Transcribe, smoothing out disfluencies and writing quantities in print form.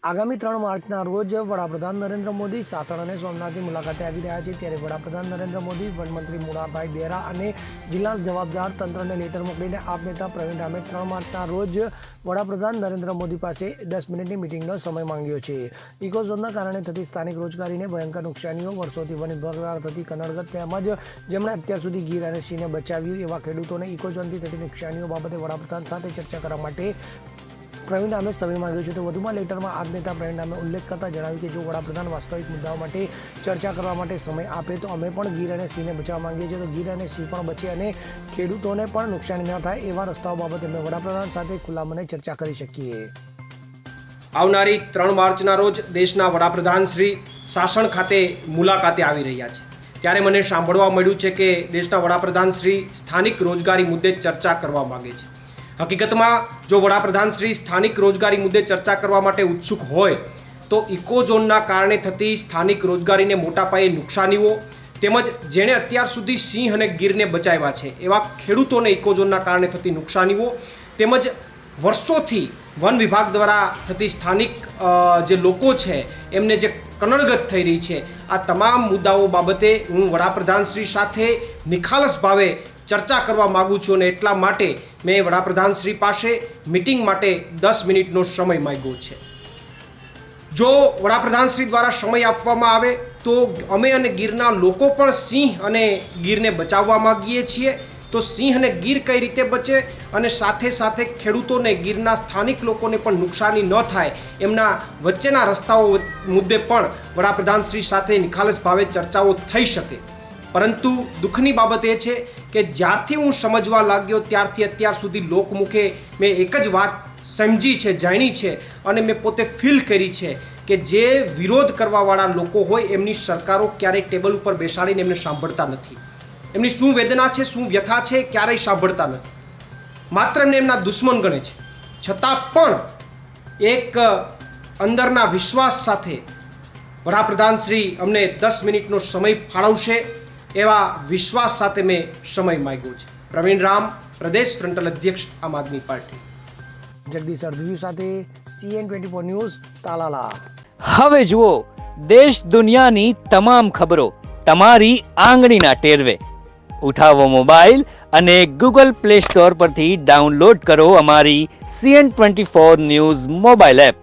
આગામી 3 માર્ચના રોજ વડાપ્રધાન નરેન્દ્ર મોદી સાસણ અને સોમનાથની મુલાકાતે આવી રહ્યા છે। ત્યારે વડાપ્રધાન નરેન્દ્ર મોદી વનમંત્રી મુળાભાઈ બેરા અને જિલ્લા જવાબદાર તંત્રને લેટર મોકલીને આપ નેતા પ્રવીણ રામે 3 માર્ચના રોજ વડાપ્રધાન નરેન્દ્ર મોદી પાસે 10 મિનિટની મિટિંગનો સમય માંગ્યો છે। ઇકોઝોનના કારણે થતી સ્થાનિક રોજગારીને ભયંકર નુકસાનીઓ, વર્ષોથી વન વિભાગ દ્વારા થતી કનડગત તેમજ જેમણે અત્યાર સુધી ગીર અને સિંહને બચાવ્યું એવા ખેડૂતોને ઇકોઝોનથી થતી નુકસાનીઓ બાબતે વડાપ્રધાન સાથે ચર્ચા કરવા માટે પ્રવીણ રામે સમય માંગ્યો છે। તો વધુમાં લેટરમાં આપ નેતા પ્રવીણ રામે ઉલ્લેખ કરતા જણાવ્યું કે જો વડાપ્રધાન વાસ્તવિક મુદ્દાઓ માટે ચર્ચા કરવા માટે સમય આપે તો અમે પણ ગીર અને સિંહને બચાવવા માંગીએ છીએ। તો ગીર અને સિંહ પણ બચે અને ખેડૂતોને પણ નુકસાની ન થાય એવા રસ્તાઓ બાબતે અમે વડાપ્રધાન સાથે ખુલ્લા મને ચર્ચા કરી શકીએ। આવનારી 3 માર્ચના રોજ દેશના વડાપ્રધાન શ્રી સાસણ ખાતે મુલાકાતે આવી રહ્યા છે। ત્યારે મને સાંભળવા મળ્યું છે કે દેશના વડાપ્રધાન શ્રી સ્થાનિક રોજગારી મુદ્દે ચર્ચા કરવા માગે છે। હકીકતમાં જો વડાપ્રધાન શ્રી સ્થાનિક રોજગારી મુદ્દે ચર્ચા કરવા માટે ઉત્સુક હોય તો ઇકોઝોનના કારણે થતી સ્થાનિક રોજગારીને મોટા પાયે નુકસાનીઓ તેમજ જેણે અત્યાર સુધી સિંહ અને ગીરને બચાવ્યા છે એવા ખેડૂતોને ઇકોઝોનના કારણે થતી નુકસાનીઓ તેમજ વર્ષોથી વન વિભાગ દ્વારા થતી સ્થાનિક જે લોકો છે એમને જે કનડગત થઈ રહી છે આ તમામ મુદ્દાઓ બાબતે હું વડાપ્રધાન શ્રી સાથે નિખાલસ ભાવે ચર્ચા કરવા માગું છું અને એટલા માટે મેં વડાપ્રધાન શ્રી પાસે મિટિંગ માટે 10 મિનિટનો સમય માંગ્યો છે। જો વડાપ્રધાન શ્રી દ્વારા સમય આપવામાં આવે તો અમે અને ગીરના લોકો પણ સિંહ અને ગીરને બચાવવા માગીએ છીએ। તો સિંહ અને ગીર કઈ રીતે બચે અને સાથે સાથે ખેડૂતોને ગીરના સ્થાનિક લોકોને પણ નુકસાની ન થાય એમના વચ્ચેના રસ્તાઓ મુદ્દે પણ વડાપ્રધાન શ્રી સાથે નિખાલસ ભાવે ચર્ચાઓ થઈ શકે। પરંતુ દુઃખની બાબત એ છે કે જ્યારથી હું સમજવા લાગ્યો ત્યારથી અત્યાર સુધી લોકમુખે મેં એક જ વાત સમજી છે, જાણી છે અને મેં પોતે ફીલ કરી છે કે જે વિરોધ કરવાવાળા લોકો હોય એમની સરકારો ક્યારેય ટેબલ ઉપર બેસાડીને એમને સાંભળતા નથી। એમની શું વેદના છે, શું વ્યથા છે ક્યારેય સાંભળતા નથી, માત્ર એમને એમના દુશ્મન ગણે છે। છતાં પણ એક અંદરના વિશ્વાસ સાથે વડાપ્રધાન શ્રી અમને 10 મિનિટનો સમય ફાળવશે એવા વિશ્વાસ સાથે મેં સમય માંગ્યો છે। પ્રવીણ રામ, પ્રદેશ ફ્રન્ટલ અધ્યક્ષ, આમ આદમી પાર્ટી। જગદીશ અર્ધવી સાથે CN24 ન્યૂઝ, તાલાલા। હવે જુઓ દેશ દુનિયાની તમામ ખબરો તમારી આંગળીના ટેરવે। ઉઠાવો મોબાઈલ અને Google Play Store પરથી ડાઉનલોડ કરો અમારી CN24 ન્યૂઝ મોબાઈલ એપ।